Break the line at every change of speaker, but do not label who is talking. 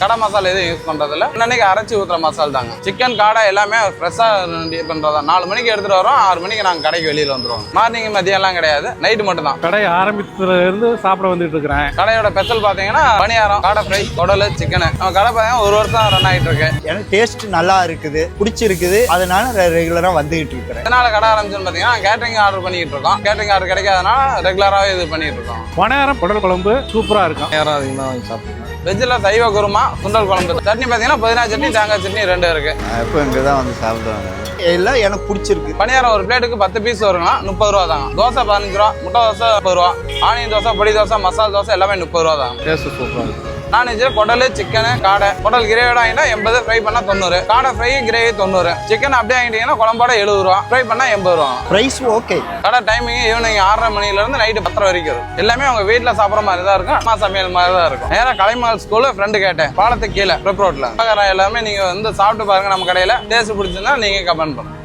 கடை மசாலா எதுவும் யூஸ் பண்றதில்ல. இன்னைக்கு அரைச்சி ஊத்துற மசாலா தாங்க. சிக்கன் காடை எல்லாமே ஃப்ரெஷ்ஷா பண்றதா. 4 மணிக்கு எடுத்துட்டு வரோம், 6 மணிக்கு நாங்க கடைக்கு வெளியில வந்துருவோம். மார்னிங் மதியம் எல்லாம் கிடையாது, நைட்டு மட்டும் தான்.
கடை ஆரம்பித்ததுல இருந்து சாப்பிட வந்துட்டு இருக்கிறேன்.
கடையோட ஸ்பெஷல் பாத்தீங்கன்னா பணியாரம், காடை ஃப்ரை, குடல், சிக்கன். நம்ம கடை பாத்தீங்கன்னா 1 வருஷம் ரன் ஆகிட்டு இருக்கு.
எனக்கு டேஸ்ட் நல்லா இருக்குது, பிடிச்சிருக்குது, அதனால ரெகுலரா வந்துகிட்டு இருக்கிறேன்.
இதனால கடை ஆரம்பிச்சுன்னு பாத்தீங்கன்னா கேட்டரிங் ஆர்டர் பண்ணிட்டு இருக்கோம். கேட்டரிங் ஆர்டர் கிடைக்காதனால ரெகுலராகவே இது பண்ணிட்டு இருக்கோம்.
பணியாரம் குடல் குழம்பு சூப்பரா இருக்கும்.
நேரம் அதிகமாக வாங்கி சாப்பிடுவோம். வெஜ்ஜில் சைவ குருமா, சுண்டல் குழம்பு, சட்னி பார்த்தீங்கன்னா புதினா சட்னி, தேங்காய் சட்னி 2 இருக்கு.
இப்போ இங்கே தான் வந்து சாப்பிடுவாங்க. எல்லாம் எனக்கு பிடிச்சிருக்கு.
பணியாரம் ஒரு பிளேட்டுக்கு 10 பீஸ் வருங்களா, 30 ரூபா தாங்க. தோசை 15 ரூபா, முட்டை தோசை 30 ரூபா, ஆனியன் தோசை, பொடி தோசை, மசாலா தோசை எல்லாமே 30 ரூபா தாங்க. டேஸ்ட் சூப்பராக இருக்கும். நான்வெஜ்ஜில் குடல், சிக்கனு, காடை. குடல் கிரேவியோட வாங்கிட்டா 80, ஃப்ரை பண்ணால் 90. காடை ஃப்ரை கிரேவி 90. சிக்கன் அப்படியே வாங்கிட்டீங்கன்னா குழம்போட 70 ரூபா, ஃப்ரை பண்ணால் 80 ரூபா.
Price okay.
கடை டைமிங் ஈவினிங் 6:30 மணிலேருந்து நைட்டு 10 வரைக்கும் இருக்கும். எல்லாமே அவங்க வீட்டில் சாப்பிட்ற மாதிரி தான் இருக்கும், அம்மா சமையல் மாதிரி தான் இருக்கும். நேராக கலைமகள் ஸ்கூலு ஃப்ரெண்டு கேட்டேன், பாலத்துக்கு கீழே ப்ரிப் ரோட்டில் எல்லாமே நீங்கள் வந்து சாப்பிட்டு பாருங்க. நம்ம கடையில் டேஸ்ட் பிடிச்சிருந்தா நீங்கள் கமெண்ட் பண்ணுங்க.